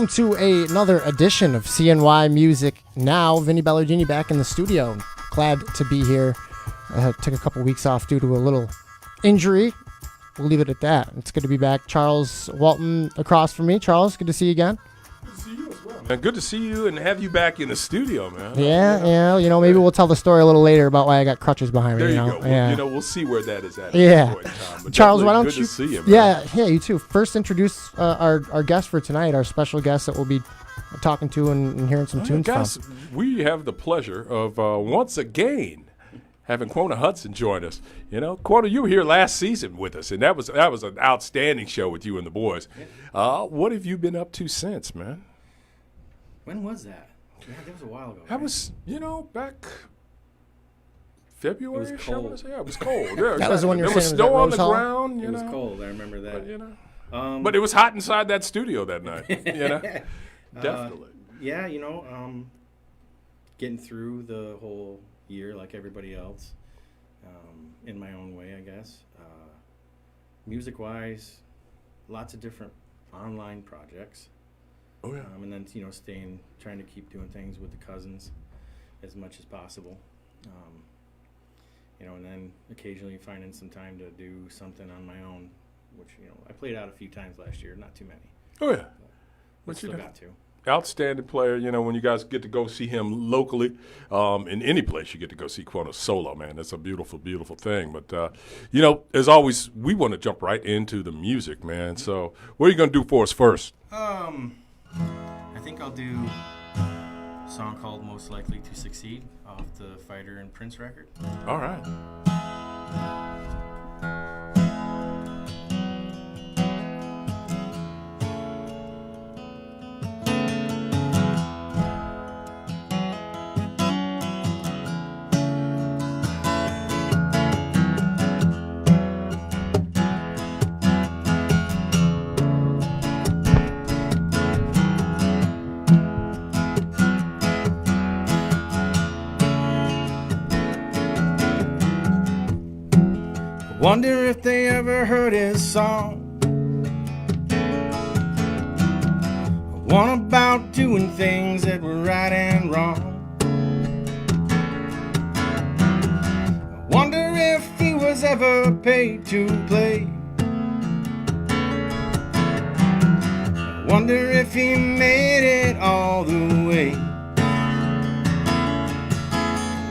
welcome to another edition of CNY Music Now. Vinny Ballardini back in the studio. Glad to be here. Took a couple weeks off due to a little injury. We'll leave it at that. It's good to be back. Charles Walton across from me. Charles, good to see you again. Good to see you as well, man. Good to see you and have you back in the studio, man. Yeah. You know, maybe we'll tell the story a little later about why I got crutches behind me. There you know? go. Yeah. We'll see where that is at. Yeah. Charles, why don't good you? To see you, man. Yeah, you too. First, introduce our guest for tonight, our special guest that we'll be talking to and hearing some tunes guys, from. We have the pleasure of once again having Quona Hudson join us. You know, Quona, you were here last season with us, and that was an outstanding show with you and the boys. What have you been up to since, man? When was that? Yeah, that was a while ago. That was, back February. It was cold. Yeah, it was cold. Yeah, That was when you were there was saying snow on Rose the Hall? ground. It was cold. I remember that. But, but it was hot inside that studio that night. Definitely. Getting through the whole year like everybody else, in my own way, I guess. Music-wise, lots of different online projects. Oh yeah. And then trying to keep doing things with the cousins as much as possible. And then occasionally finding some time to do something on my own, which I played out a few times last year, not too many. Oh yeah. But still got to. Outstanding player, when you guys get to go see him locally, in any place you get to go see Quona solo, man. That's a beautiful, beautiful thing. But, as always, we want to jump right into the music, man. So what are you going to do for us first? I think I'll do a song called Most Likely to Succeed off the Fighter and Prince record. All right. Wonder if they ever heard his song. One about doing things that were right and wrong. Wonder if he was ever paid to play. Wonder if he made it all the way.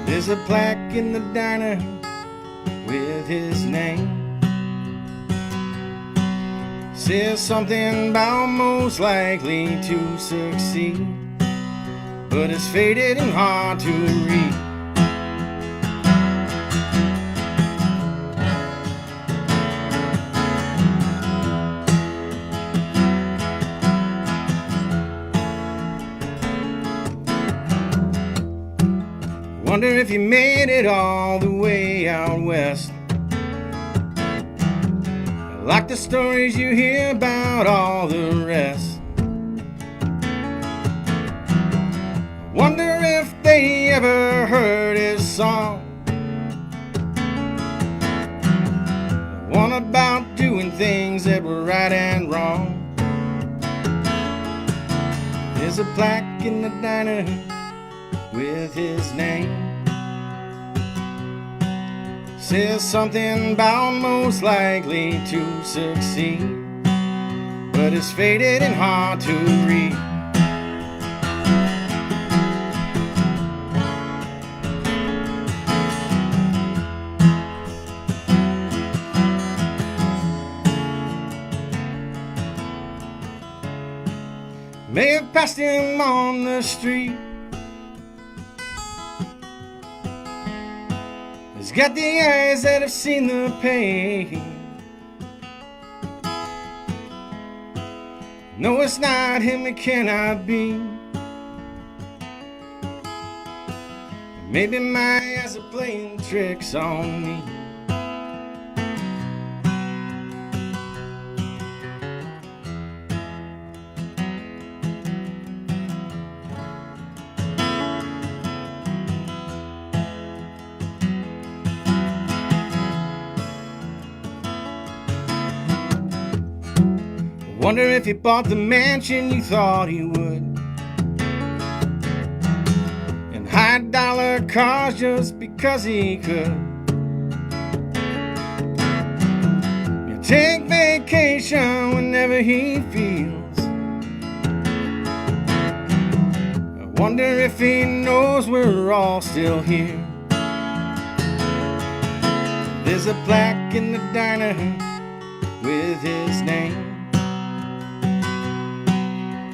There's a plaque in the diner with his name. Says something about most likely to succeed, but it's faded and hard to read. Wonder if you made it all the way out west. Like the stories you hear about all the rest. Wonder if they ever heard his song. One about doing things that were right and wrong. There's a plaque in the diner with his name. Says something about most likely to succeed, but it's faded and hard to read. May have passed him on the street. He's got the eyes that have seen the pain. No, it's not him, it cannot be. Maybe my eyes are playing tricks on me. wonder if he bought the mansion you thought he would, and high-dollar cars just because he could. You take vacation whenever he feels. I wonder if he knows we're all still here. There's a plaque in the diner with his name.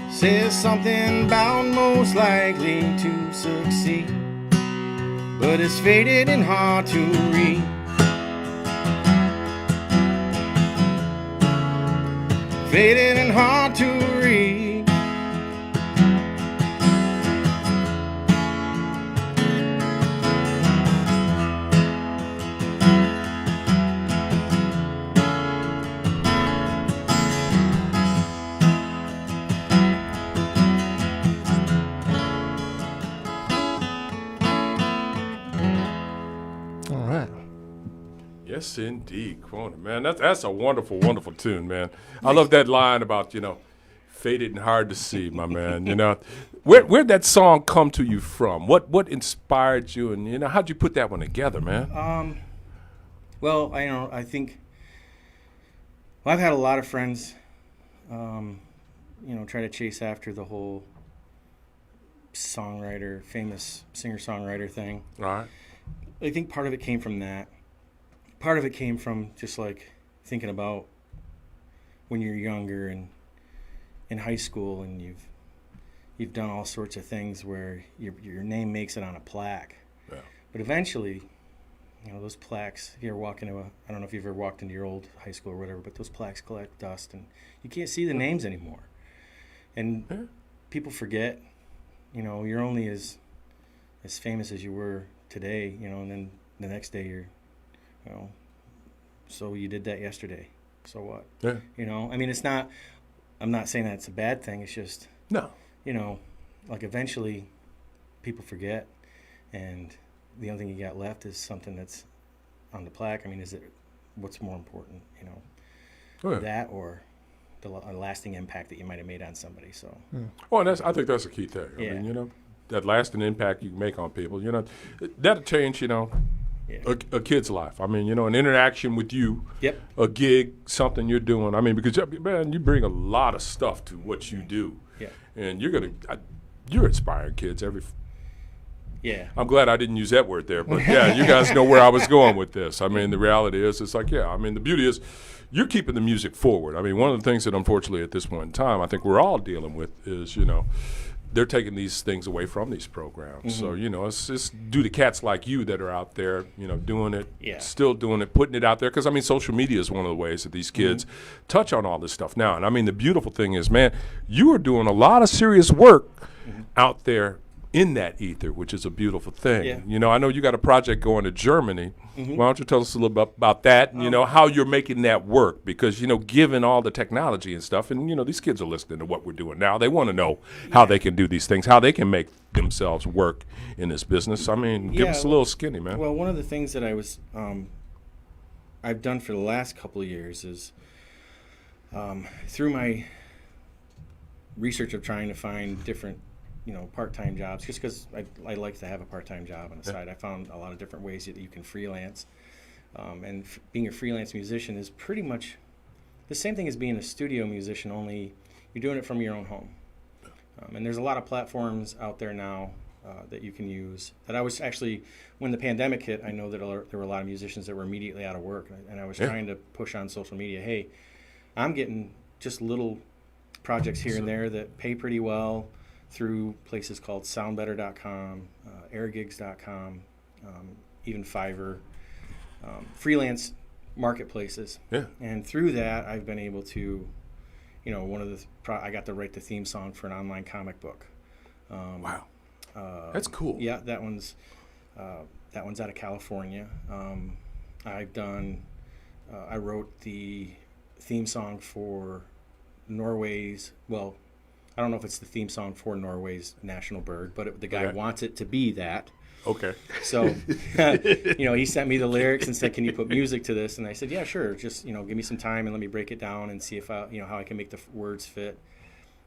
Says something about most likely to succeed, but it's faded and hard to read. Faded and hard to read. Yes, indeed, Quona, man. That's a wonderful, wonderful tune, man. I love that line about, faded and hard to see, my man. Where'd that song come to you from? What inspired you, and how'd you put that one together, man? Well, I think I've had a lot of friends, try to chase after the whole famous singer-songwriter thing. All right. I think part of it came from that. Part of it came from just like thinking about when you're younger and in high school, and you've done all sorts of things where your name makes it on a plaque. Yeah. But eventually, those plaques, if you're walking to I don't know if you've ever walked into your old high school or whatever, but those plaques collect dust and you can't see the names anymore. And people forget, you're only as famous as you were today, and then the next day you're, so you did that yesterday. So what? Yeah. It's not, I'm not saying that it's a bad thing. It's just, no. Like eventually people forget, and the only thing you got left is something that's on the plaque. Is it, what's more important, that or the lasting impact that you might have made on somebody? So. Oh, and I think that's a key thing. Yeah. I mean, that lasting impact you can make on people, that'll change, a kid's life. An interaction with you, yep. A gig, something you're doing. Because, man, you bring a lot of stuff to what you do. Yeah. And you're inspiring kids Yeah. I'm glad I didn't use that word there, but yeah, you guys know where I was going with this. The reality is, it's like, the beauty is you're keeping the music forward. One of the things that unfortunately at this point in time, I think we're all dealing with is, they're taking these things away from these programs. Mm-hmm. So, it's just due to cats like you that are out there, doing it, still doing it, putting it out there. Because, social media is one of the ways that these kids touch on all this stuff now. And, the beautiful thing is, man, you are doing a lot of serious work out there in that ether, which is a beautiful thing. Yeah. I know you got a project going to Germany. Why don't you tell us a little bit about that and, how you're making that work? Because, given all the technology and stuff, and, these kids are listening to what we're doing now. They want to know how they can do these things, how they can make themselves work in this business. Give us a little skinny, man. Well, one of the things that I've done for the last couple of years is through my research of trying to find different part-time jobs, just because I like to have a part-time job on the side. I found a lot of different ways that you can freelance. And being a freelance musician is pretty much the same thing as being a studio musician, only you're doing it from your own home. And there's a lot of platforms out there now that you can use. That I was actually, when the pandemic hit, I know that there were a lot of musicians that were immediately out of work. And I was trying to push on social media, hey, I'm getting just little projects here and there that pay pretty well, through places called soundbetter.com, airgigs.com, even Fiverr, freelance marketplaces. Yeah. And through that, I've been able to, I got to write the theme song for an online comic book. Wow. That's cool. Yeah, that one's out of California. I wrote the theme song for I don't know if it's the theme song for Norway's national bird, but the guy Okay. wants it to be that. Okay. So, he sent me the lyrics and said, "Can you put music to this?" And I said, "Yeah, sure. Just give me some time and let me break it down and see if how I can make the words fit."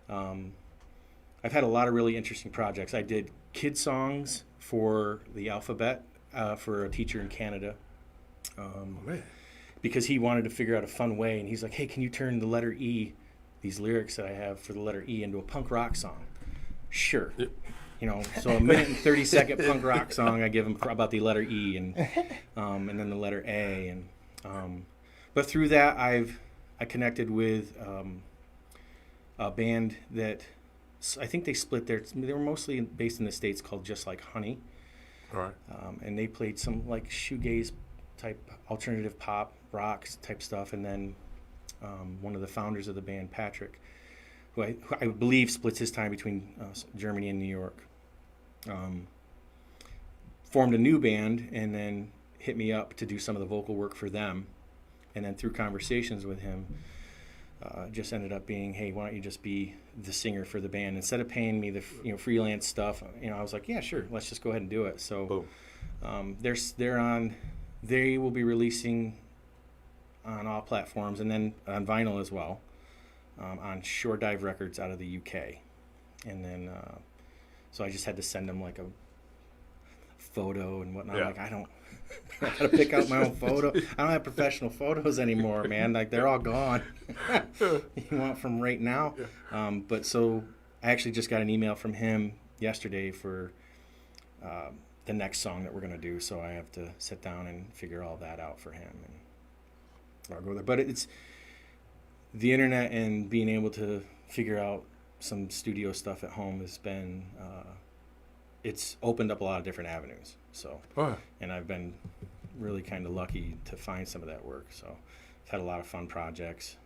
I've had a lot of really interesting projects. I did kid songs for the alphabet for a teacher in Canada. Man. Because he wanted to figure out a fun way, and he's like, "Hey, can you turn the letter E, these lyrics that I have for the letter E, into a punk rock song?" Sure. Yep. So a minute and 30-second punk rock song I give him about the letter E and then the letter A, and but through that I connected with a band that I think they split they were mostly based in the States, called Just Like Honey. All right. And they played some like shoegaze type alternative pop rock type stuff, and then one of the founders of the band, Patrick, who I believe splits his time between Germany and New York, formed a new band and then hit me up to do some of the vocal work for them, and then through conversations with him, just ended up being, "Hey, why don't you just be the singer for the band instead of paying me the freelance stuff?" I was like, "Yeah, sure, let's just go ahead and do it." So they will be releasing on all platforms and then on vinyl as well, on Shore Dive Records out of the UK. And then so I just had to send them like a photo and whatnot. Yeah. Like, I gotta pick out my own photo. I don't have professional photos anymore, man. Like, they're all gone. You want from right now? But so I actually just got an email from him yesterday for the next song that we're gonna do. So I have to sit down and figure all that out for him, and I'll go there. But it's the internet and being able to figure out some studio stuff at home has been it's opened up a lot of different avenues. So, and I've been really kind of lucky to find some of that work. So I've had a lot of fun projects.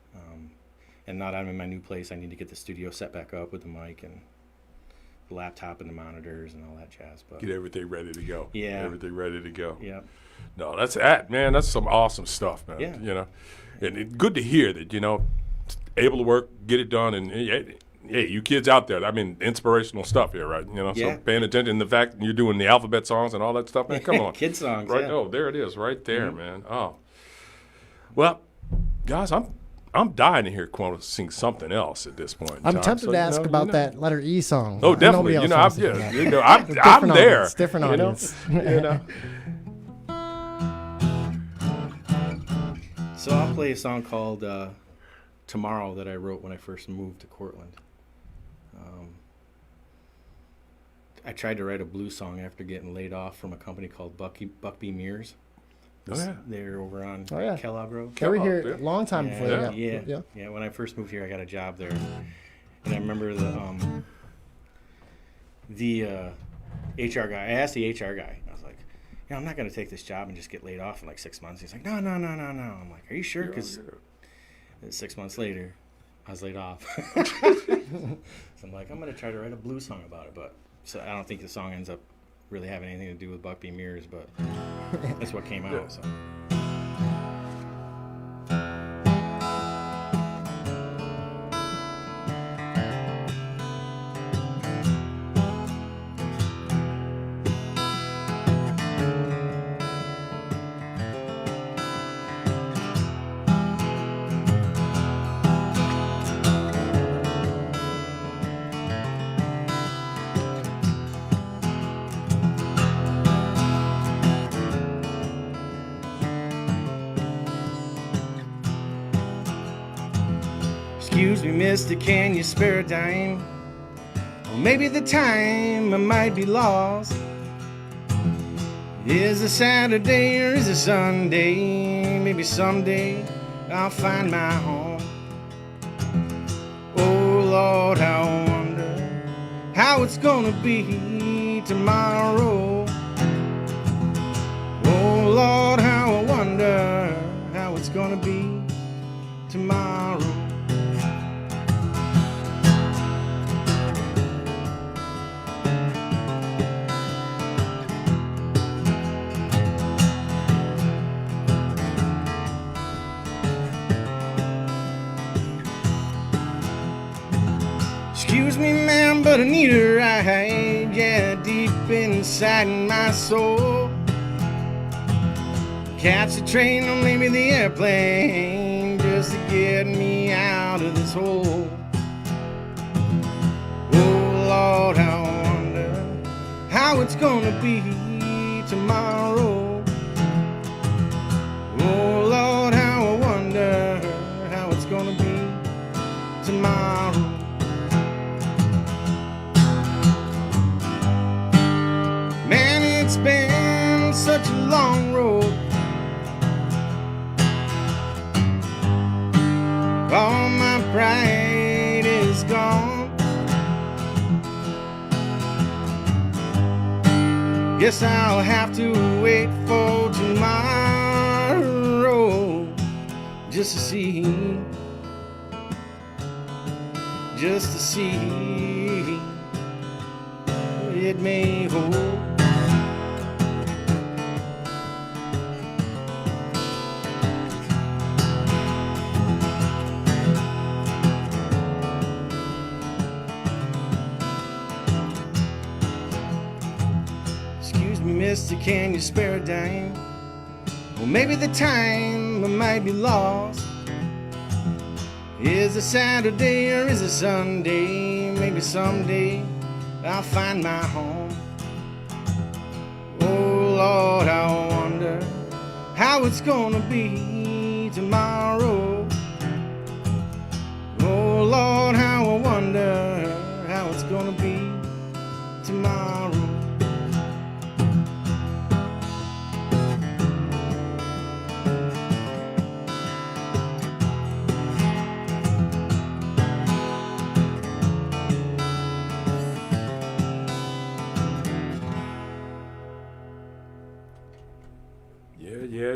And now that I'm in my new place, I need to get the studio set back up with the mic and the laptop and the monitors and all that jazz. But Get everything ready to go. Yeah. Everything ready to go. yeah, No, man. That's some awesome stuff, man. Yeah. And it's good to hear that, able to work, get it done, and hey, you kids out there, I mean, inspirational stuff here, right? Yeah. So paying attention to the fact that you're doing the alphabet songs and all that stuff, man, come on. kid songs. Right? Yeah. Oh, there it is, right there, man. Oh, well, guys, I'm dying to hear Quona sing something else at this point. in I'm time. tempted So, to ask about that letter E song. Oh, I know definitely. Micheal I'm, sings that. I'm Different there. audience, different audience. So I'll play a song called Tomorrow that I wrote when I first moved to Cortland. I tried to write a blues song after getting laid off from a company called Buckby Mears. Oh, yeah. They're over on Oh, yeah. Kellogg Road. They were Oh, here yeah. a long time before Yeah, that. yeah. When I first moved here, I got a job there, and I remember the HR guy. I asked the HR guy. I was like, I'm not going to take this job and just get laid off in like 6 months. He's like, no. I'm like, are you sure? Because 6 months later, I was laid off. So I'm like, I'm going to try to write a blues song about it, but so I don't think the song ends up really having anything to do with Buckby Mears, but that's what came out. So. Excuse me, mister, can you spare a dime? Or maybe the time I might be lost. Is it Saturday or is it Sunday? Maybe someday I'll find my home. Oh Lord, how I wonder how it's gonna be tomorrow. Oh Lord, how I wonder how it's gonna be tomorrow. Excuse but I need a ride, yeah, deep inside my soul. Catch the train or maybe the airplane just to get me out of this hole. Oh Lord, how I wonder how it's gonna be tomorrow. Oh Lord, how I wonder how it's gonna be tomorrow. Man, it's been such a long road. All my pride is gone. Guess I'll have to wait for tomorrow just to see what it may hold. Mister, can you spare a dime? Well, maybe the time I might be lost. Is it Saturday or is it Sunday? Maybe someday I'll find my home. Oh Lord, I wonder how it's gonna be tomorrow. Oh Lord, how I wonder how it's gonna be tomorrow.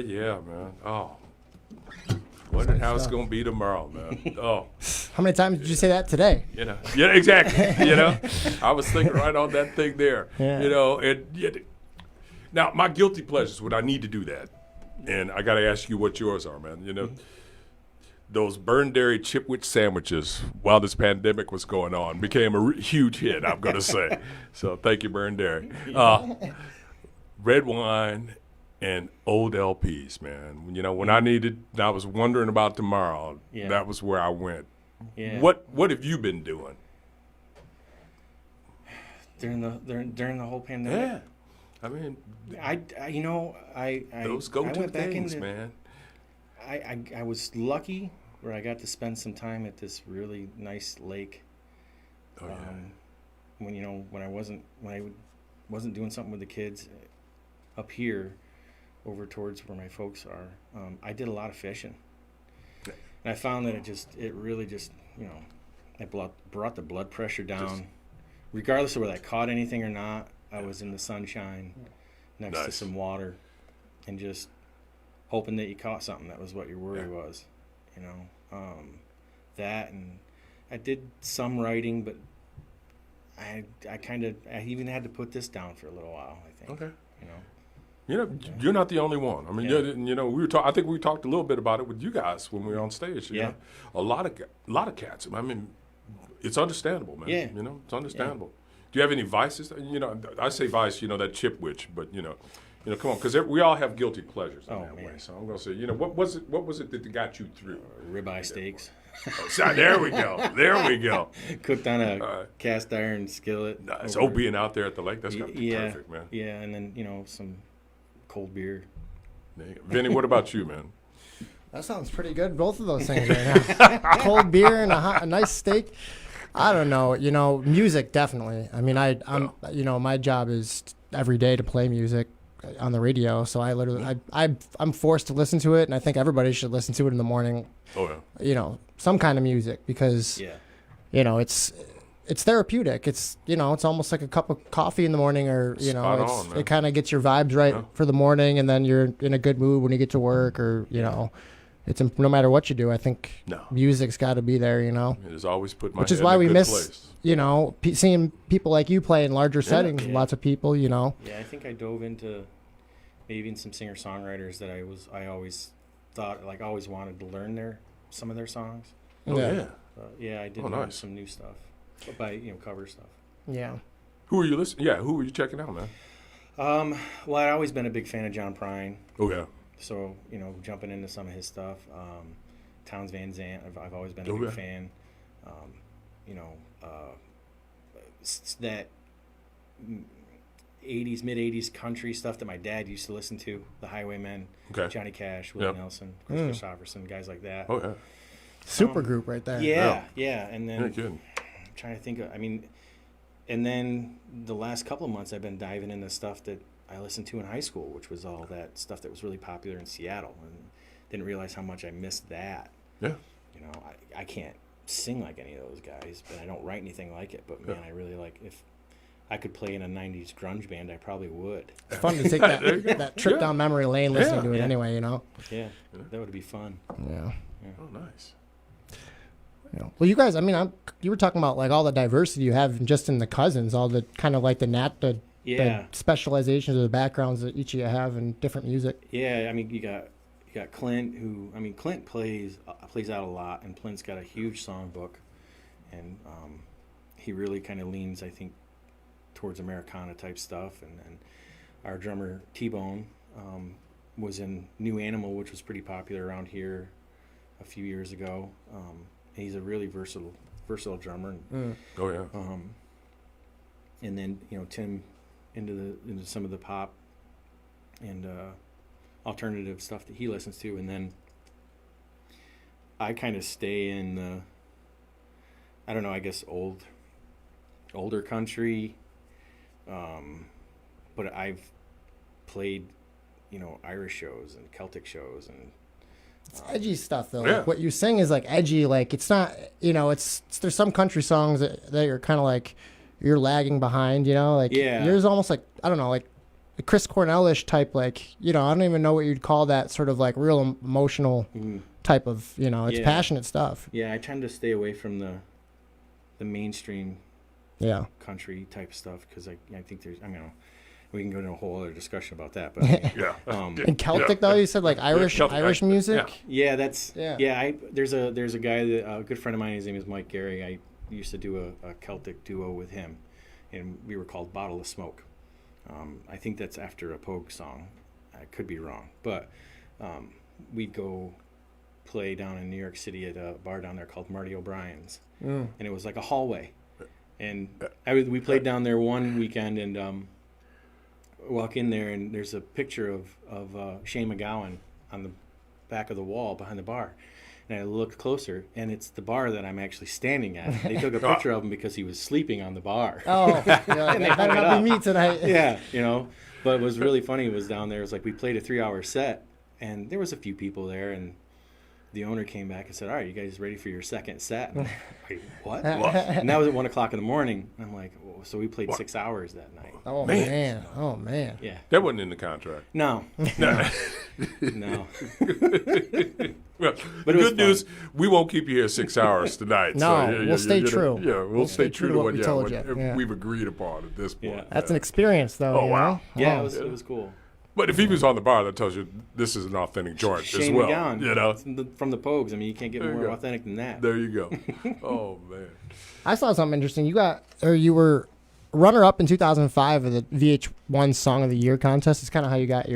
Yeah, man. Oh, wondering how it's gonna be tomorrow, man. Oh, How many times did you say that today? yeah, exactly. I was thinking right on that thing there. Yeah. Now my guilty pleasures. Would I need to do that? And I got to ask you what yours are, man. Those burn dairy chipwich sandwiches while this pandemic was going on became a huge hit. I'm gonna say. So thank you, burn dairy. Red wine. And old LPs, man. When I was wondering about tomorrow, that was where I went. Yeah. What have you been doing? During the whole pandemic? Yeah. I mean, I those go-to went back things, into, man. I was lucky where I got to spend some time at this really nice lake. Oh yeah. When I wasn't doing something with the kids up here, over towards where my folks are, I did a lot of fishing, and I found that it really just it brought the blood pressure down, regardless of whether I caught anything or not. I was in the sunshine, next to some water, and just hoping that you caught something. That was what your worry was, that, and I did some writing, but I even had to put this down for a little while, I think. Okay. You're not the only one. I mean, I think we talked a little bit about it with you guys when we were on stage. You know? A lot of cats. I mean, it's understandable, man. Yeah. It's understandable. Yeah. Do you have any vices? I say vice. That chipwich, but come on, because we all have guilty pleasures in that way. So I'm gonna say, what was it that got you through? Ribeye steaks. So there we go. Cooked on a cast iron skillet. Nice. Being out there at the lake, that's gotta be perfect, man. Yeah, and then some cold beer. Vinny, what about you, man? That sounds pretty good. Both of those things right now. Cold beer and a nice steak. I don't know. Music definitely. I mean, I'm my job is every day to play music on the radio. So I literally I'm forced to listen to it, and I think everybody should listen to it in the morning. Oh yeah. Some kind of music because it's therapeutic. It's it's almost like a cup of coffee in the morning, or it kind of gets your vibes right for the morning, and then you're in a good mood when you get to work, or it's no matter what you do. I think music's got to be there. It has always put my which is why we miss seeing people like you play in larger settings. Yeah. Lots of people. Yeah, I think I dove into maybe even some singer songwriters that I always thought always wanted to learn some of their songs. Oh yeah. I did learn some new stuff. By cover stuff. Yeah. Who are you listening? Yeah, who were you checking out, man? Well, I've always been a big fan of John Prine. Oh yeah. So, jumping into some of his stuff. Townes Van Zandt, I've always been a big fan. That 80s, mid-80s country stuff that my dad used to listen to. The Highwaymen, Johnny Cash, Willie Nelson, Chris Christopherson, guys like that. Oh, yeah. Super group right there. Yeah. And then I'm trying to think of, and then the last couple of months I've been diving into stuff that I listened to in high school, which was all that stuff that was really popular in Seattle, and didn't realize how much I missed that. Yeah. I can't sing like any of those guys, but I don't write anything like it. But man, I really like, if I could play in a 90s grunge band, I probably would. It's fun to take that trip down memory lane listening to it anyway, Yeah, that would be fun. Yeah. Oh, nice. Well, you guys, you were talking about like all the diversity you have just in the cousins, all the kind of like the specializations or the backgrounds that each of you have in different music. Yeah, you got Clint, who Clint plays out a lot, and Clint's got a huge songbook, and he really kind of leans, I think, towards Americana type stuff. And our drummer T-Bone was in New Animal, which was pretty popular around here a few years ago. He's a really versatile drummer. Oh yeah. And then Tim into some of the pop and alternative stuff that he listens to, and then I kind of stay in the, I don't know, I guess older country. But I've played, Irish shows and Celtic shows, and it's edgy stuff though. Yeah. Like what you sing is like edgy. Like it's not, there's some country songs that are kind of like you're lagging behind. Like yours almost like, I don't know, like a Chris Cornell-ish type. Like I don't even know what you'd call that, sort of like real emotional type of. It's passionate stuff. Yeah, I tend to stay away from the mainstream. Country type stuff, because I think there's, we can go into a whole other discussion about that, but and Celtic though, you said like Irish music. There's a guy that a good friend of mine, his name is Mike Gary. I used to do a Celtic duo with him, and we were called Bottle of Smoke. I think that's after a Pogue song. I could be wrong, but we'd go play down in New York City at a bar down there called Marty O'Brien's, and it was like a hallway. And we played down there one weekend, and walk in there, and there's a picture of Shane McGowan on the back of the wall behind the bar. And I looked closer, and it's the bar that I'm actually standing at. They took a picture of him because he was sleeping on the bar. Oh, that better not be me tonight. Yeah, But what was really funny was down there, it was like we played a 3-hour set, and there was a few people there, and the owner came back and said, "All right, you guys ready for your second set?" And I'm like, wait, what? And that was at 1 o'clock in the morning. And I'm like, well, so we played 6 hours that night. Oh man. Yeah. That wasn't in the contract. No. No. Well, the good news, we won't keep you here 6 hours tonight. No, so we'll stay true. Yeah, we'll stay true to what we told you. We've agreed upon at this point. Yeah. That's an experience, though. Oh, wow. Yeah, it was cool. But if he was on the bar, that tells you this is an authentic joint Shane as well. McGowan, from the Pogues. You can't get more authentic than that. There you go. Oh, man. I saw something interesting. You were runner-up in 2005 of the VH1 Song of the Year contest. It's kind of how you got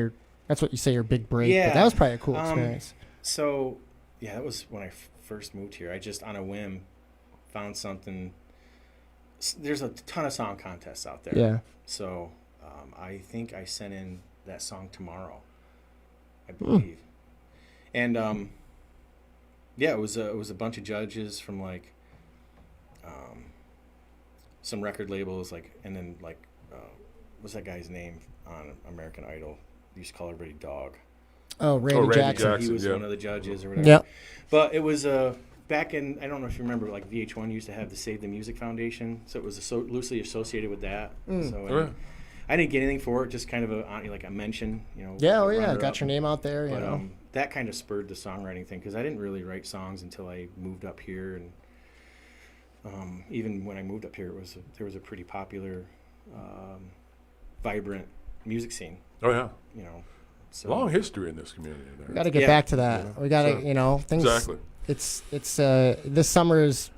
that's what you say, your big break. Yeah. But that was probably a cool experience. So, that was when I first moved here. I just, on a whim, found something. There's a ton of song contests out there. Yeah. So, I think I sent in that song tomorrow, I believe. And it was a bunch of judges from like some record labels, and then what's that guy's name on American Idol? They used to call everybody Dog. Oh, Randy Jackson. He was one of the judges or whatever. Yeah. But it was back in, I don't know if you remember, like VH1 used to have the Save the Music Foundation, so it was loosely associated with that. So I didn't get anything for it, just kind of a mention, Yeah, got your name out there. But that kind of spurred the songwriting thing, because I didn't really write songs until I moved up here, and even when I moved up here, there was a pretty popular, vibrant music scene. Oh yeah. So long history in this community. There. We got to get back to that. We got to, things. Exactly. it's this summer is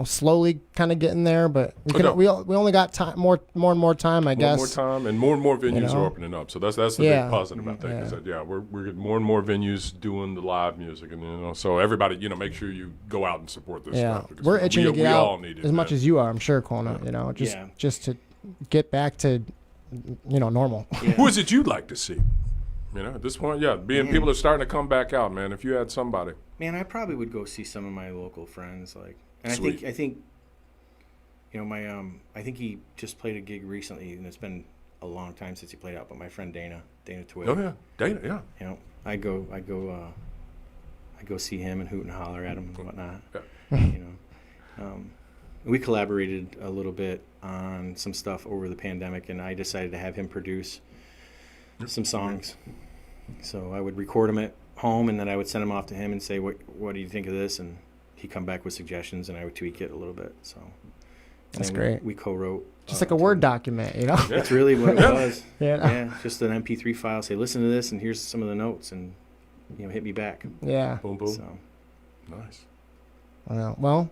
slowly kind of getting there, but we only got time, more and more time, I guess. More time, and more venues are opening up. So that's the big positive about that. Yeah. Because we're getting more and more venues doing the live music, and so everybody, make sure you go out and support this stuff. Because, we're itching to get out as much man. as you are, I'm sure, Quona. Just to get back to normal. Yeah. Who is it you'd like to see? At this point, people are starting to come back out, man. If you had somebody, man, I probably would go see some of my local friends, and Sweet. I think I think he just played a gig recently, and it's been a long time since he played out. But my friend Dana Twig. Oh yeah, Dana, yeah. I go see him and hoot and holler at him and whatnot. Yeah. We collaborated a little bit on some stuff over the pandemic, and I decided to have him produce some songs. So I would record them at home, and then I would send them off to him and say, "What do you think of this?" And he'd come back with suggestions, and I would tweak it a little bit. So that's great. We co-wrote. Just like a Word document, That's really what it was. Yeah, just an MP3 file. Say, listen to this, and here's some of the notes, and hit me back. Yeah. Boom, boom. So nice. Well,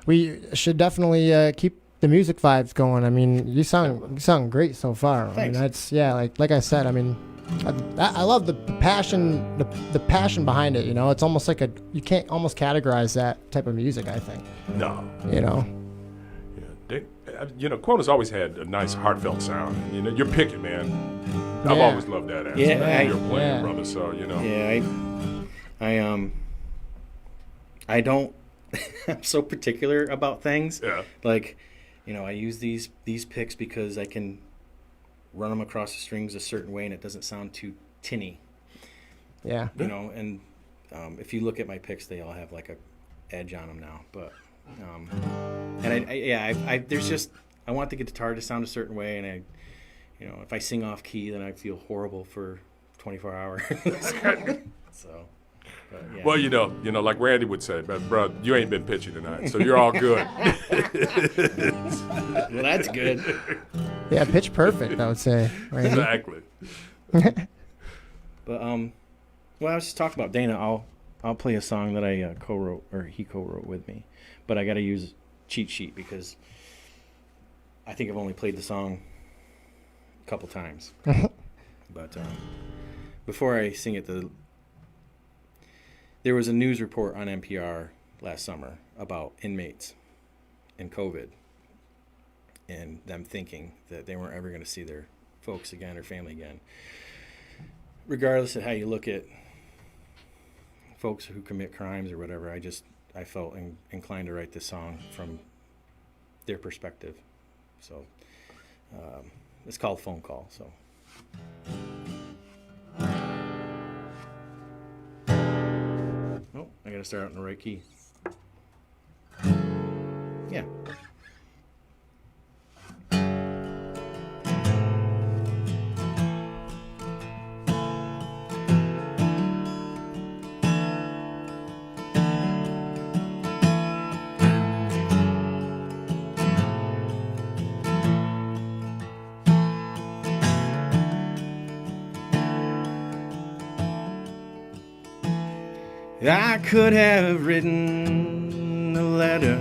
we should definitely keep the music vibes going. I mean, you sound great so far. Thanks. I mean, that's like I said. I mean, I love the passion, the passion behind it. It's almost like you can't almost categorize that type of music, I think. No. Yeah. Quona's always had a nice heartfelt sound. You're picking, man. I've always loved that aspect. Yeah, you're playing, brother. So Yeah, I don't. I'm so particular about things. Yeah. I use these picks because I can run them across the strings a certain way, and it doesn't sound too tinny. Yeah. And if you look at my picks, they all have like a edge on them now. But there's just, I want the guitar to sound a certain way, and if I sing off key, then I feel horrible for 24 hours. So. But, yeah. Well, like Randy would say, bro, you ain't been pitching tonight, so you're all good. Well, that's good. Yeah, pitch perfect, I would say. Randy. Exactly. But I was just talking about Dana. I'll play a song that I co-wrote, or he co-wrote with me, but I got to use cheat sheet because I think I've only played the song a couple times. But before I sing it, there was a news report on NPR last summer about inmates and COVID and them thinking that they weren't ever going to see their folks again or family again. Regardless of how you look at folks who commit crimes or whatever, I felt inclined to write this song from their perspective. So it's called Phone Call. So. I gotta start out in the right key. Yeah. I could have written a letter,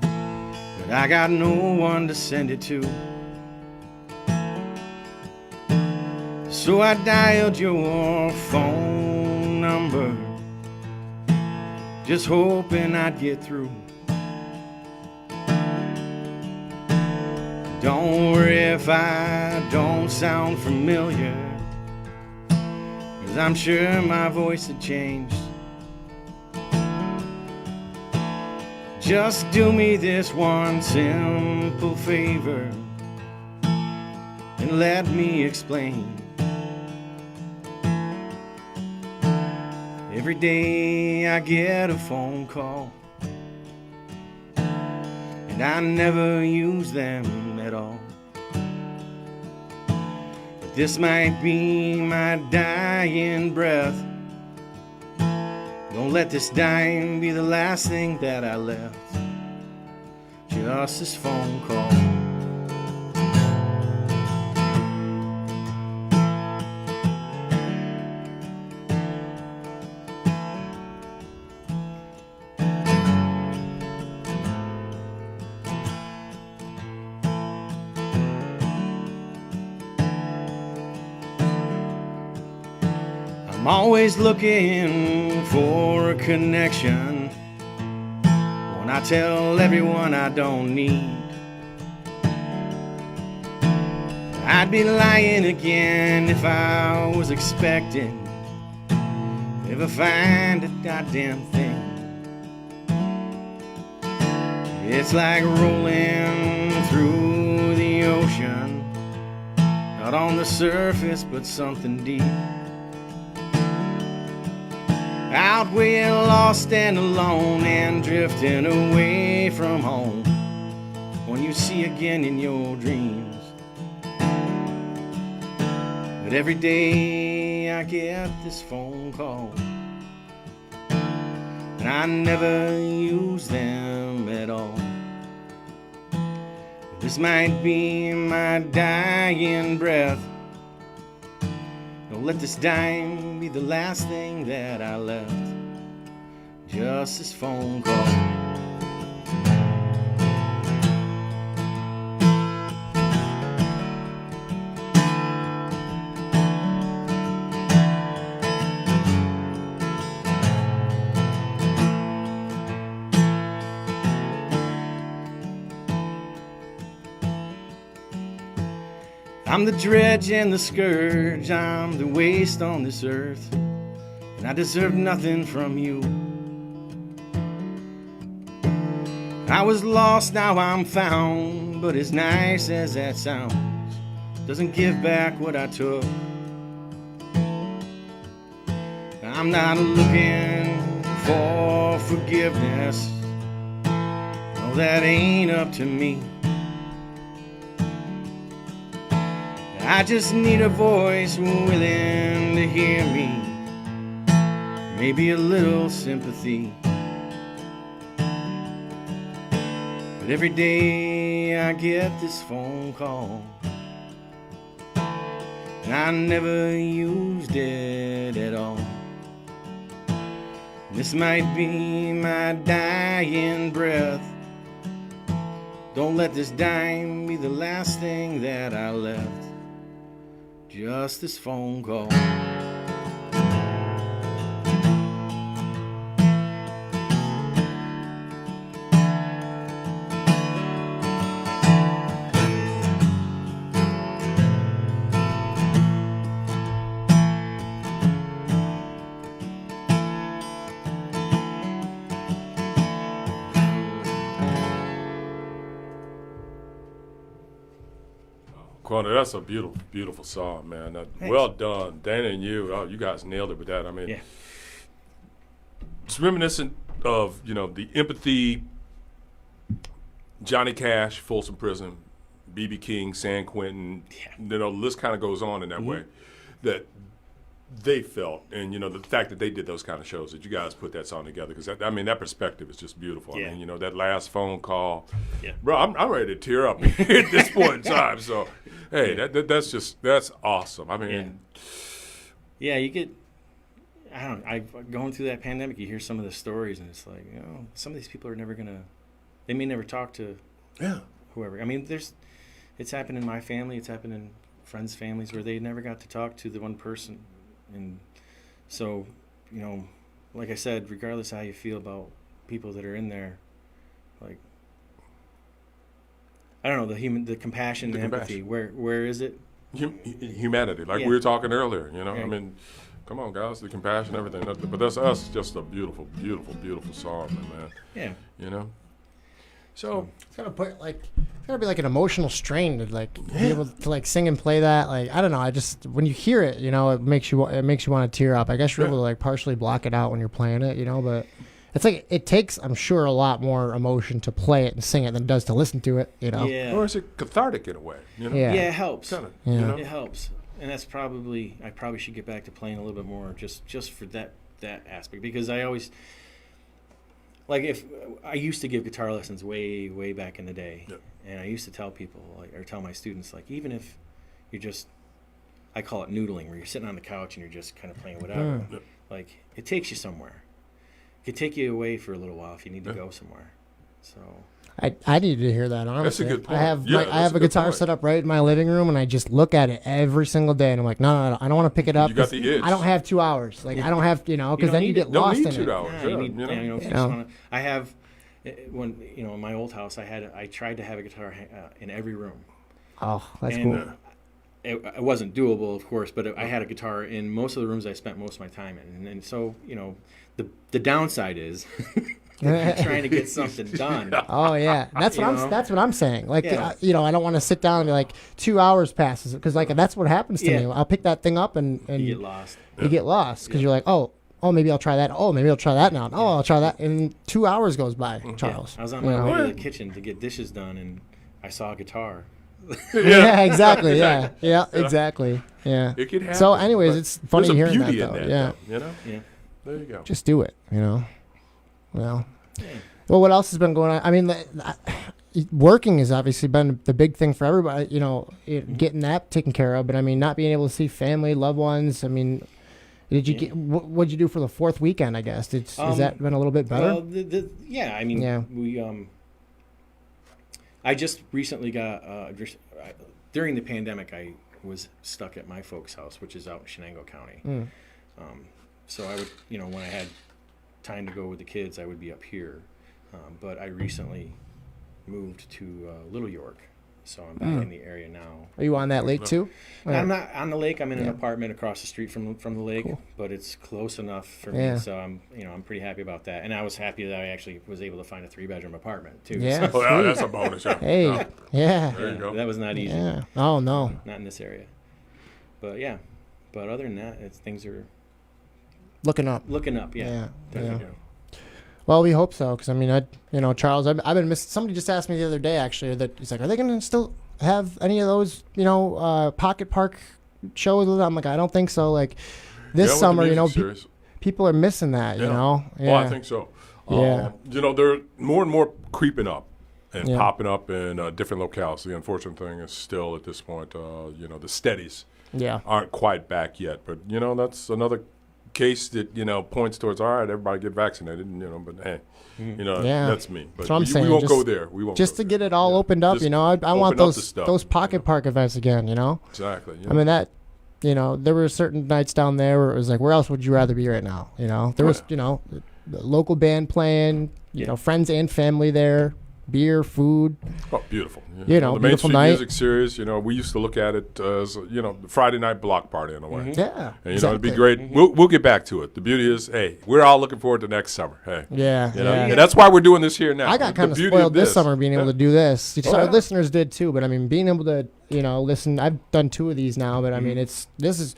but I got no one to send it to. So I dialed your phone number, just hoping I'd get through. Don't worry if I don't sound familiar, 'cause I'm sure my voice had changed. Just do me this one simple favor and let me explain. Every day I get a phone call, and I never use them at all. But this might be my dying breath. Don't let this dime be the last thing that I left. Just this phone call. I'm always looking for a connection. When I tell everyone I don't need, I'd be lying again if I was expecting to ever find a goddamn thing. It's like rolling through the ocean, not on the surface but something deep. Out where you're lost and alone and drifting away from home, when you see again in your dreams. But every day I get this phone call, and I never use them at all. This might be my dying breath. Don't let this dime be the last thing that I left. Just this phone call. I'm the dredge and the scourge, I'm the waste on this earth, and I deserve nothing from you. I was lost, now I'm found, but as nice as that sounds, doesn't give back what I took. I'm not looking for forgiveness, no, that ain't up to me. I just need a voice willing to hear me, maybe a little sympathy. But every day I get this phone call, and I never used it at all. This might be my dying breath. Don't let this dime be the last thing that I left. Just this phone call. Quona, that's a beautiful, beautiful song, man. Well done, Dana and you. Oh, you guys nailed it with that. I mean, Yeah. It's reminiscent of, the empathy, Johnny Cash, Folsom Prison, B.B. King, San Quentin. Yeah. The list kind of goes on in that way that they felt, and the fact that they did those kind of shows, that you guys put that song together, because that perspective is just beautiful. Yeah. I mean, that last phone call, Yeah. bro, I'm ready to tear up at this point in time. So, hey, that's awesome. I mean, Yeah, you get, I don't know, going through that pandemic, you hear some of the stories, and it's like, some of these people are never gonna, they may never talk to whoever. I mean, it's happened in my family, it's happened in friends' families where they never got to talk to the one person. And so, like I said, regardless of how you feel about people that are in there, like, I don't know, the compassion, the empathy, where is it? Humanity, like we were talking earlier, I mean, come on, guys, the compassion, everything. But that's us, just a beautiful, beautiful, beautiful song, man. Yeah. So it's gotta be like an emotional strain to be able to sing and play that. Like, I don't know. I just, when you hear it, it makes you want to tear up. I guess you're able to partially block it out when you're playing it, but it's like it takes, I'm sure, a lot more emotion to play it and sing it than it does to listen to it. Yeah. Or is it cathartic in a way? Yeah, it helps. Kinda, It helps, and that's I probably should get back to playing a little bit more just for that aspect, because I always. Like, if I used to give guitar lessons way, way back in the day, and I used to tell people, or tell my students, even if you're just, I call it noodling, where you're sitting on the couch and you're just kind of playing whatever, it takes you somewhere. It could take you away for a little while if you need to go somewhere. So I need to hear that, honestly. That's a good point. I have Yeah, I that's have a a good guitar point. set up right in my living room, and I just look at it every single day, and I'm like, no, I don't want to pick it up. You got 'cause the itch. I don't have 2 hours. Like, I don't have, because don't then you need get it. Don't lost need in 2 it. hours. Yeah, Yeah, you need, you know? if you You just know. wanna, I have when in my old house, I tried to have a guitar in every room. Oh, that's And cool. it wasn't doable, of course, but I had a guitar in most of the rooms I spent most of my time in, and so the downside is trying to get something done. Oh yeah, that's what You know? that's what I'm saying. Like, Yeah. I don't want to sit down and be like 2 hours passes, because like that's what happens to Yeah. me. I'll pick that thing up and You get lost. you get lost because you're like, oh, maybe I'll try that. Oh, maybe I'll try that now. Oh, I'll try that. And 2 hours goes by, Charles. I was on You my know? way to the kitchen to get dishes done, and I saw a guitar. Yeah, exactly. Yeah, exactly. Yeah. It can happen. So, anyways, but it's funny there's a hearing that, beauty though. in that, Yeah. though, you know? Yeah. There you go. Just do it. Well. Well, what else has been going on? I mean, working has obviously been the big thing for everybody. Getting that taken care of. But I mean, not being able to see family, loved ones. I mean, did you get? What'd you do for the fourth weekend? I guess has that been a little bit better? Well, yeah. I mean, we. I just recently got during the pandemic. I was stuck at my folks' house, which is out in Shenango County. So I would, when I had time to go with the kids, I would be up here. But I recently moved to Little York, so I'm back in the area now. Are you on that lake too? I'm not on the lake. I'm in an apartment across the street from the lake, but it's close enough for me. So I'm pretty happy about that. And I was happy that I actually was able to find a 3-bedroom apartment too. Yeah. So, Oh, yeah, that's a bonus. Yeah. Hey, yeah. There you go. that was not easy. Yeah. Oh no. Not in this area. But yeah. But other than that, things are Looking up. looking up. Yeah. Yeah. Definitely. Well, we hope so, because I mean, Charles, I've been missing. Somebody just asked me the other day, actually, that he's like, are they going to still have any of those, pocket park shows? I'm like, I don't think so. Like this with the summer, music series. people are missing that. Yeah. Yeah. Well, I think so. Yeah. They're more and more creeping up and Yeah. popping up in different locales. The unfortunate thing is still at this point, the steadies Yeah. aren't quite back yet. But, that's another case that, points towards, all right, everybody get vaccinated, but hey, Yeah. that's me. But That's what I'm saying. we won't Just- go there. We won't Just go to there. get it all opened up, Just I want open up the those stuff, pocket park events again. Exactly. I mean that. There were certain nights down there where it was like, where else would you rather be right now? There was, the local band playing, friends and family there, beer, food. Oh, beautiful. The the Main beautiful Street night. Music Series, we used to look at it as, the Friday night block party in a way. Yeah. And, it'd be great. We'll get back to it. The beauty is, hey, we're all looking forward to next summer. Hey. Yeah. And that's why we're doing this here now. I got The kind of beauty spoiled this this summer being able to do this. Our yeah. listeners did too, but I mean, being able to, listen. I've done 2 of these now, but I mean, this is,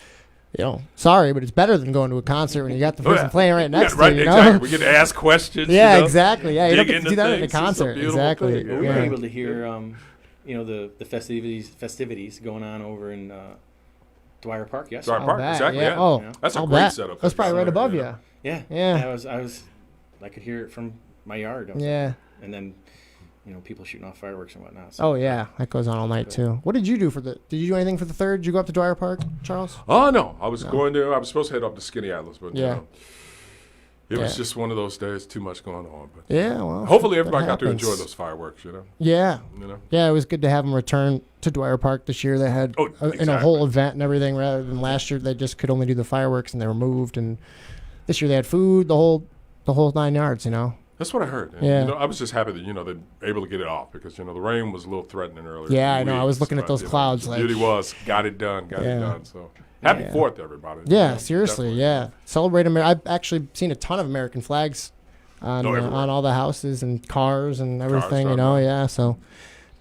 sorry, but it's better than going to a concert when you got the person playing right next to you. Exactly. We get to ask questions. Yeah, exactly. Yeah, you don't dig get to into do that at a things. It's a concert. beautiful Exactly. thing. We were Yeah. able to hear, the festivities going on over in Dwyer Park yesterday. Dwyer Park, bet, exactly. yeah. Yeah. Oh, That's a I'll great bet. setup. That's probably right above you. Yeah. Yeah. I could hear it from my yard. Up Yeah. there. And then, people shooting off fireworks and whatnot. So. Oh yeah, that goes on all night too. What did you do Did you do anything for the 3rd? Did you go up to Dwyer Park, Charles? Oh, no. I was going there. I was supposed to head up to Skinny Atlas, but Yeah. it was Yeah. just one of those days, too much going on. But Yeah. Well, hopefully that everybody got to happens. enjoy those fireworks, Yeah. You know? Yeah, it was good to have them return to Dwyer Park this year. They had in a exactly. whole event and everything, rather than last year they just could only do the fireworks and they were moved. And this year they had food, the whole 9 yards. That's what I heard. And, Yeah. I was just happy that, they're able to get it off because, the rain was a little threatening earlier. Yeah, in the I know. I week, was looking at but, those clouds The like- beauty was, got it done. So happy Yeah. 4th, everybody. Yeah, seriously. Definitely. Yeah, celebrate I've actually seen a ton of American flags on everywhere. on all the houses and cars and everything. right. Yeah. So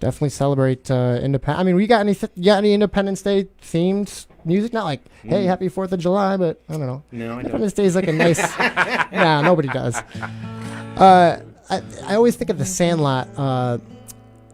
definitely celebrate independence. I mean, we got any Independence Day themed music? Not like, hey, happy 4th of July, but I don't know. No, I don't. Independence Day is like a nice. Nah, nobody does. I always think of the Sandlot.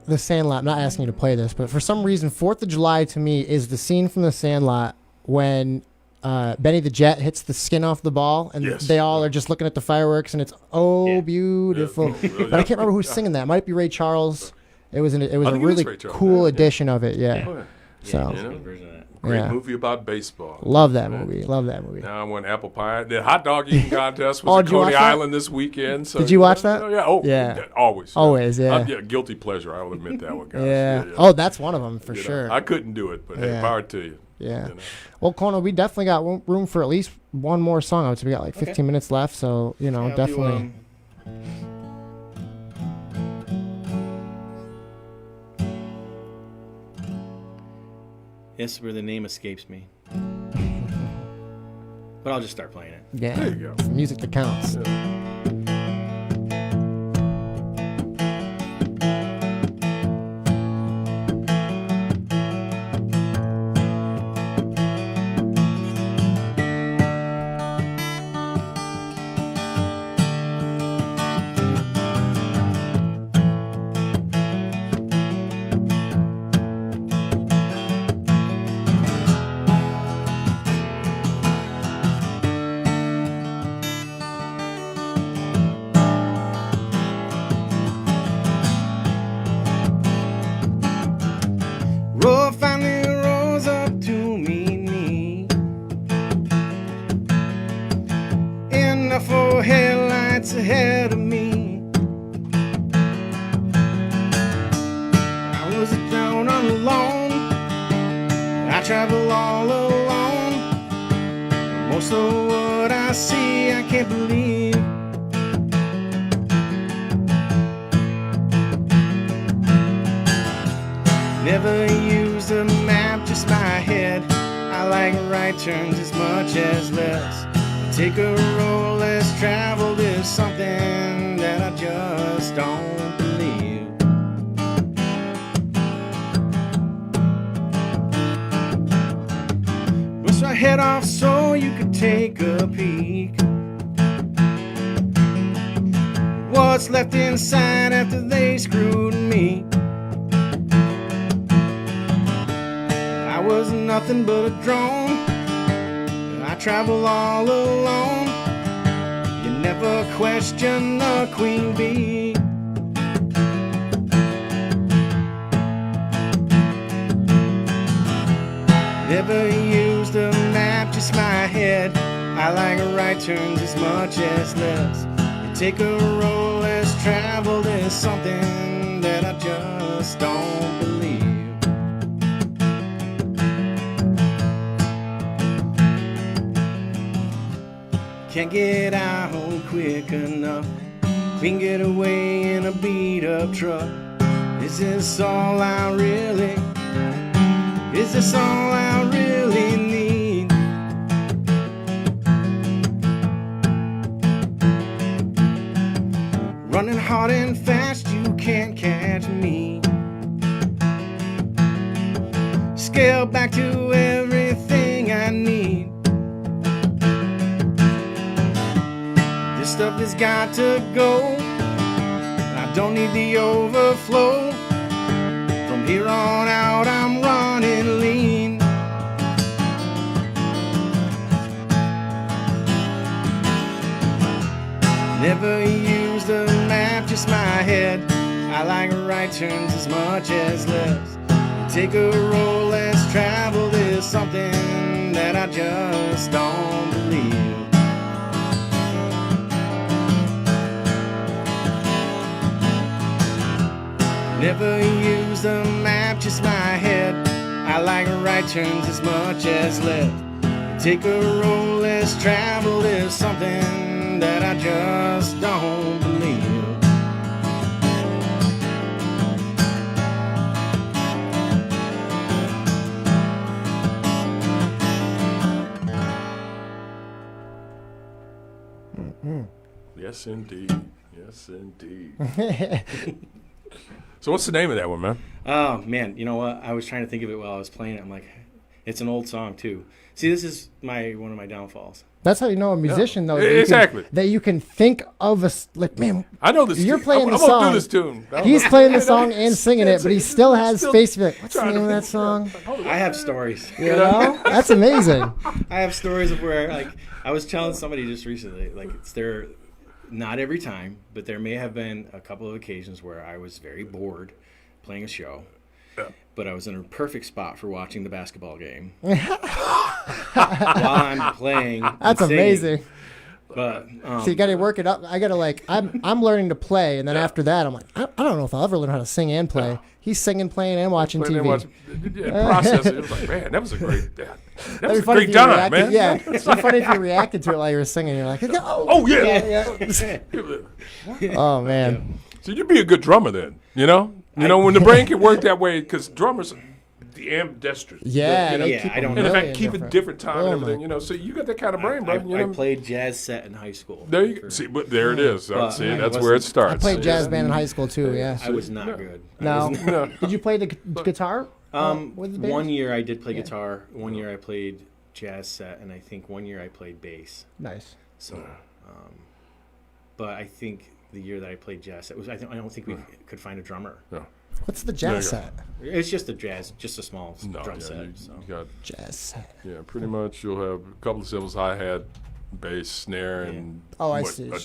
The Sandlot. I'm not asking you to play this, but for some reason, 4th of July to me is the scene from the Sandlot when Benny the Jet hits the skin off the ball, and Yes. they all are just looking at the fireworks, and it's beautiful. Yeah. But I can't remember who's singing that. It might be Ray Charles. It was a think it is really Ray Charles. cool Yeah. edition of it. Yeah. Oh, yeah. So There's a good version of that. Great movie about baseball. love that movie. Love that movie. Now I won apple pie. The hot dog eating contest was Oh, at did you watch Coney that? Island this weekend. So, Did you watch that? Yeah. Oh, Yeah. Always. Always, yeah. Guilty pleasure. I will admit that one, guys. Yeah. Oh, that's one of them for You know, sure. I couldn't do it, but hey, Yeah. power to you. Yeah. You know. Well, Quona, we definitely got room for at least one more song. I would say we got like 15 minutes left, so I'll do, definitely. Yes, where the name escapes me. But I'll just start playing it. Yeah. There you go. It's the music that counts. Road finally rose up to meet me. Enough for headlights ahead of me. I was down on alone. I travel all alone. Most of what I see I can't believe. Never used a map, just my head. I like right turns as much as less. Take a road less traveled is something that I just don't believe. Brush my head off so you could take a peek. What's left inside after they screwed me? I was nothing but a drone. I travel all alone. You never question the queen bee. Never used a map, just my head. I like right turns as much as less. You take a road less traveled is something that I just don't believe. Can't get out home quick enough. Clean get away in a beat up truck. Is this all I really? Is this all I really need? Running hard and fast, you can't catch me. Scale back to everything I need. This stuff has got to go. I don't need the overflow. From here on out, I'm running lean. Never used a map, just my head. I like right turns as much as less. Take a road less traveled is something that I just don't believe. Never used a map, just my head. I like right turns as much as left. Take a road less traveled is something that I just don't believe. Yes, indeed. Yes, indeed. So what's the name of that one, man? Oh man, you know what? I was trying to think of it while I was playing it. I'm like, it's an old song too. See, this is one of my downfalls. That's how you know a musician, though. Exactly. That you can think of like, man, I know this. You're tune. playing I'm the gonna song. do this tune. he's playing the song and singing it, but he still has space to be like, what's the name of that song? I have stories. You know? That's amazing. I have stories of where, like, I was telling somebody just recently, like, it's there, not every time, but there may have been a couple of occasions where I was very bored playing a show. but I was in a perfect spot for watching the basketball game while I'm playing. That's and singing. amazing. But So you got to work it up. I got to like, I'm learning to play, and then after that, I'm like, I don't know if I'll ever learn how to sing and play. He's singing, playing, and watching TV. Process it. It was like, man, that was a great, that That'd was be a funny great if you time, reacted. man. Yeah, it'd be funny if you reacted to it while you were singing. You're like, Oh yeah. oh man. So you'd be a good drummer then, you know? You know, when the brain can work that way, because drummers, the ambidextrous. Yeah, you know, they keep I don't and in know. fact, keep it different time and everything, you know. So you got that kind of brain, bro. You I know? played jazz set in high school. There you go. See, but there it is. But See, I that's where it starts. I played jazz band in high school too. Yeah. I was not good. No. Did you play the guitar? With the band? 1 year I did play guitar. 1 year I played jazz set, and I think 1 year I played bass. Nice. So, but I think the year that I played jazz set was I don't think we could find a drummer. Yeah. What's the jazz set? It's just just a small drum set. You got, Jazz set. yeah, pretty much you'll have a couple of cymbals, hi-hat, bass, snare, and I see. a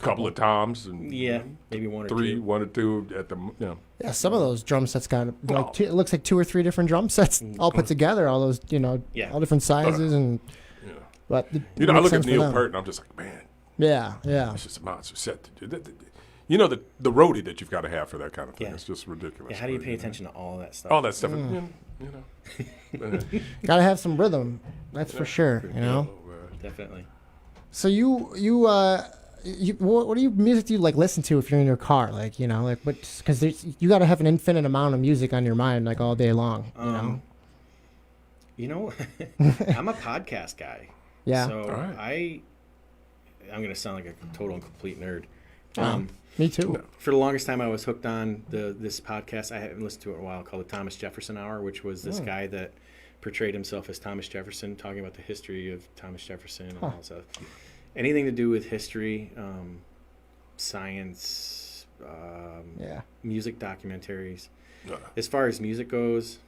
couple of toms, and Yeah, maybe one one or two at the, you know. Yeah, some of those drum sets got like it looks like 2 or 3 different drum sets all put together. All those, all different sizes and. Yeah. But You know, I look at Neil Peart and I'm just like, man, yeah. it's just a monster set. You know, the roadie that you've got to have for that kind of thing. Yeah. It's just ridiculous. Yeah, how do you pay attention to all that stuff? All that stuff, you know. Gotta have some rhythm. That's for sure. You know. Definitely. So what music do you like listen to if you're in your car? Like because you got to have an infinite amount of music on your mind like all day long. I'm a podcast guy. Yeah. So right. I'm gonna sound like a total and complete nerd. Me too. For the longest time, I was hooked on this podcast. I haven't listened to it in a while, called the Thomas Jefferson Hour, which was this guy that portrayed himself as Thomas Jefferson, talking about the history of Thomas Jefferson and all that stuff. Anything to do with history, science, music documentaries. As far as music goes,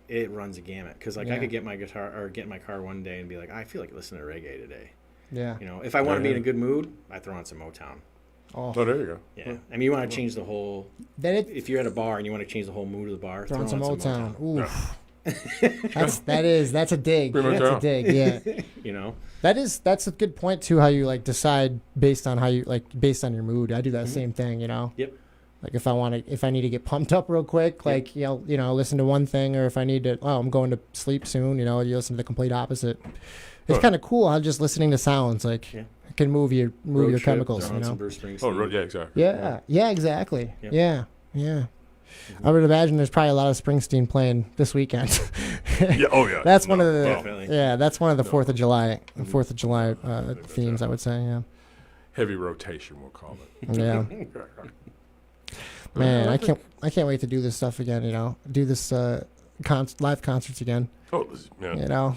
it runs a gamut. Because I could get my guitar or get in my car one day and be like, I feel like listening to reggae today. Yeah. If I want to be in a good mood, I throw on some Motown. Oh, there you go. Yeah. I mean, you want to change the whole. If you're at a bar and you want to change the whole mood of the bar, throw on some Motown. Oof. Yeah. That's a dig. That's a dig. Yeah. That's a good point too. How you like decide based on based on your mood. I do that same thing. Yep. Like if I need to get pumped up real quick, like listen to one thing, or if I need to, I'm going to sleep soon. You listen to the complete opposite. It's kind of cool how just listening to sounds it can move your chemicals. Yeah, exactly. Yeah, exactly. Yep. Yeah. I would imagine there's probably a lot of Springsteen playing this weekend. Yeah. Oh yeah. That's one of the definitely. that's one of the 4th of July themes. I would say. Yeah. Heavy rotation, we'll call it. Yeah. Man, I can't wait to do this stuff again. Do this live concerts again. Oh, man.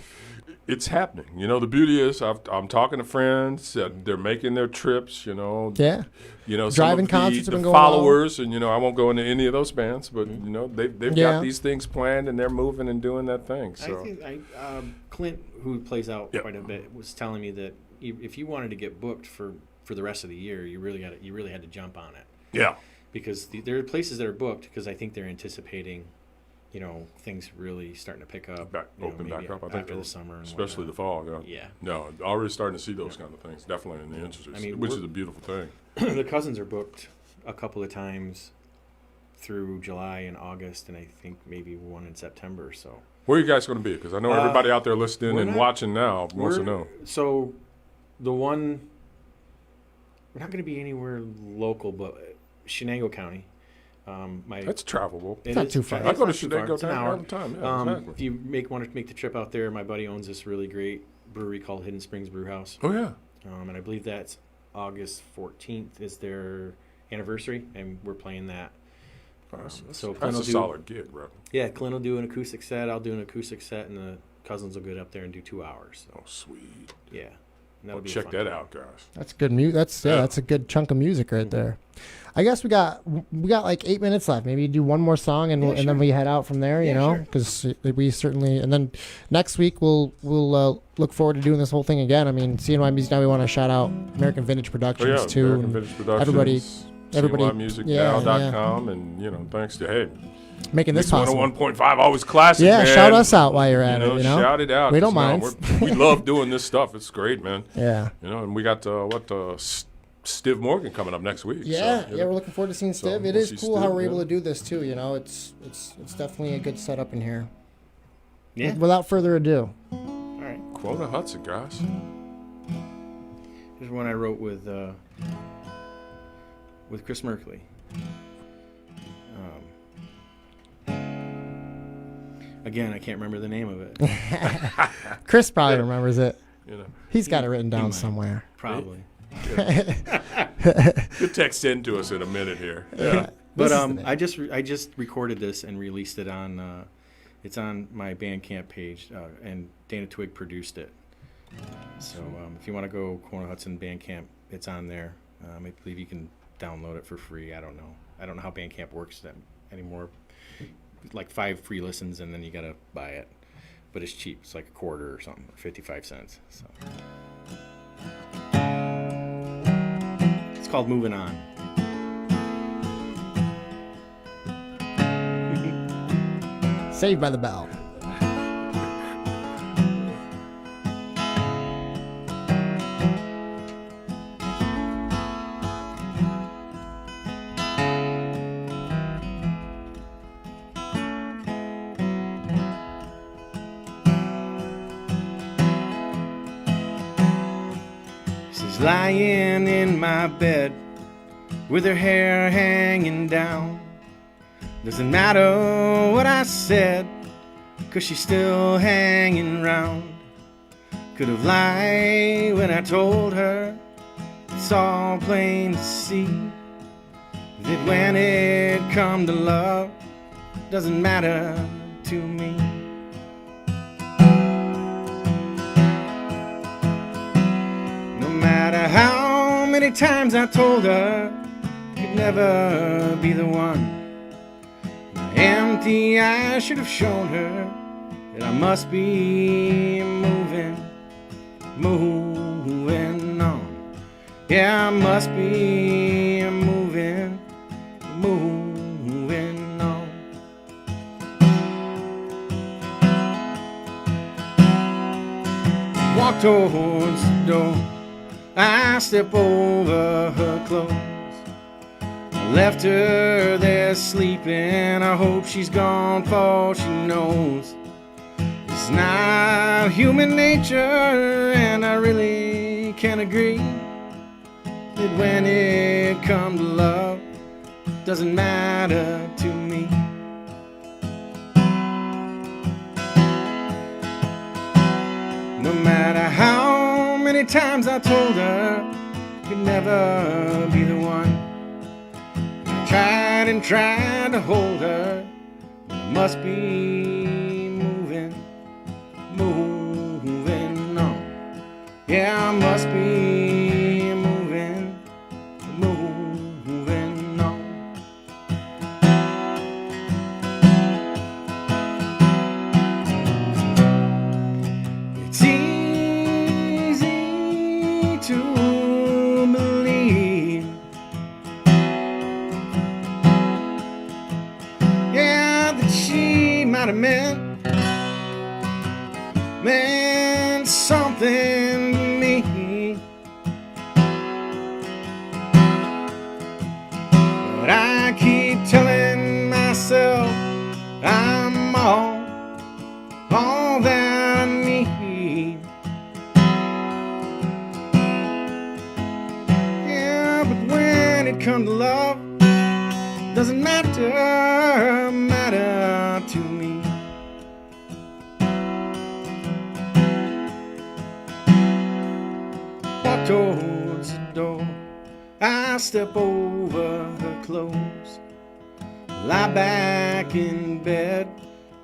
It's happening. The beauty is I'm talking to friends. They're making their trips. Yeah. Driving concerts have been going followers, and I won't go into any of those bands, but they've got these things planned and they're moving and doing that thing. So I think Clint, who plays out quite a bit, was telling me that if you wanted to get booked for the rest of the year, you really had to jump on it. Yeah. Because there are places that are booked because I think they're anticipating. Things really starting to pick up. Open back up, I think, after the summer, and especially the fall. Yeah. No, already starting to see those kind of things. Definitely in the industry, which is a beautiful thing. The Cousins are booked a couple of times through July and August, and I think maybe one in September. So where are you guys going to be? Because I know everybody out there listening and watching now wants to know. So we're not going to be anywhere local, but Shenango County. That's travelable. It's not too far. I go to Shenango all the time. Yeah, exactly. If you want to make the trip out there, my buddy owns this really great brewery called Hidden Springs Brew House. Oh yeah. And I believe that's August 14th is their anniversary, and we're playing that. So that's a solid gig, bro. Yeah, Clint will do an acoustic set. I'll do an acoustic set, and the Cousins will get up there and do 2 hours. Oh, sweet. Yeah. Check that out, guys. That's good music. That's a good chunk of music right there. I guess we got like 8 minutes left. Maybe do one more song and then we head out from there. Because we certainly. And then next week we'll look forward to doing this whole thing again. I mean, CNY Music. Now we want to shout out American Vintage Productions too. American Vintage Productions. Everybody. CNYmusicnow.com and thanks to making this possible. 101.5, always classic, Yeah, man. shout us out while you're at it. You know, shout it out. We don't 'cause, mind. we love doing this stuff. It's great, man. Yeah. And we got Stiv Morgan coming up next week. Yeah, so, we're looking forward to seeing Stiv. It we'll is see cool Stiv, how we're yeah. able to do this too. You know, it's definitely a good setup in here. Yeah. Without further ado, All right. Quona Hudson, guys. Here's one I wrote with Chris Merkley. Again, I can't remember the name of it. Chris probably remembers it. He's got it written down might. somewhere. Probably. Good text in to us in a minute here. Yeah. But I just recorded this and released it on it's on my Bandcamp page, and Dana Twig produced it. So if you want to go Quona Hudson Bandcamp, it's on there. I believe you can download it for free. I don't know how Bandcamp works anymore. Like 5 free listens, and then you gotta buy it. But it's cheap. It's like a quarter or something, 55 cents. So it's called Moving On. Saved by the Bell. She's lying in my bed with her hair hanging down. Doesn't matter what I said, 'cause she's still hanging round. Could have lied when I told her it's all plain to see that when it come to love, doesn't matter to me. No matter how many times I told her could never be the one, empty eyes should have shown her that I must be moving on. Yeah, I must be moving on. Walk towards the door, I step over her clothes. Left her there sleeping. I hope she's gone, for she knows it's not human nature, and I really can't agree that when it comes to love, doesn't matter to me. No matter how many times I told her could never be the one, tried and tried to hold her, I must be moving on. Yeah, I must be moving on. It's easy to believe, she might have meant something to me. But I keep telling myself I'm all that I need. Yeah, but when it comes to love, doesn't matter to me. Walk towards the door, I step over her clothes, lie back in bed,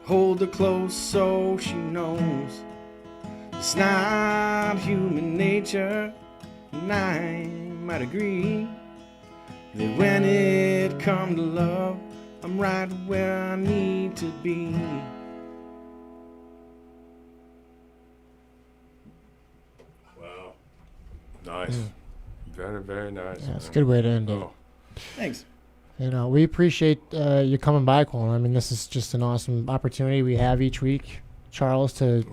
hold her close so she knows it's not human nature, and I might agree that when it comes to love, I'm right where I need to be. Wow. Nice. Very, very nice. Yeah, it's a good way to end it. Oh. Thanks. You know, we appreciate you coming by, Quona. I mean, this is just an awesome opportunity we have each week, Charles, to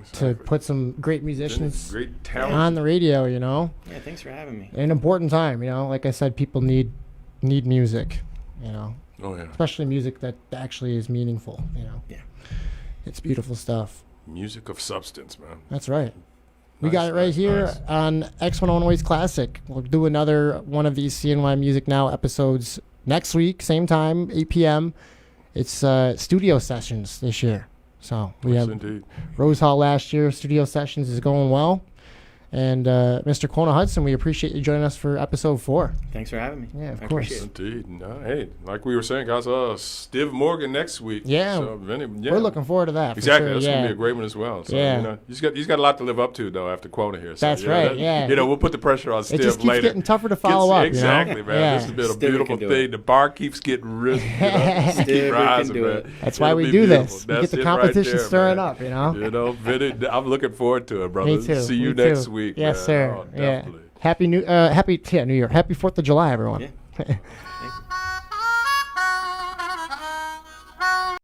put some great musicians great talent on the radio, you know. Yeah, thanks for having me. An important time, you know. Like I said, people need music, you know. Oh, yeah. Especially music that actually is meaningful, you know. Yeah. It's beautiful stuff. Music of substance, man. That's right. We Nice, got it right nice, here nice. on X101 Ways Classic. We'll do another one of these CNY Music Now episodes next week, same time, 8 p.m. It's studio sessions this year. So we Yes, have indeed. Rose Hall last year. Studio sessions is going well. And Mr. Quona Hudson, we appreciate you joining us for episode 4. Thanks for having me. Yeah, of I course. appreciate it. Indeed. No, hey, like we were saying, guys, Steve Morgan next week. Yeah. So, yeah. We're looking forward to that. Exactly. For sure. That's Yeah. gonna be a great one as well. So, Yeah. you know, he's got a lot to live up to though after Quona here. So, That's you know, right, yeah. You know, we'll put the pressure on It Steve just keeps later. getting tougher to follow up. Exactly, you know? man. Yeah. This has been a Steve beautiful can do thing. it. The bar keeps getting risen. Steve keep can rising, do man. it. That's why It'll we be do beautiful. this. We That's get the it right competition there, stirring man. up, you know? You know, I'm looking forward to it, brother. Me too. See you Me next too. week. Yes, man. sir. Oh, Yeah. definitely. Happy New Year. Happy 4th of July, everyone. Yeah. Thank you.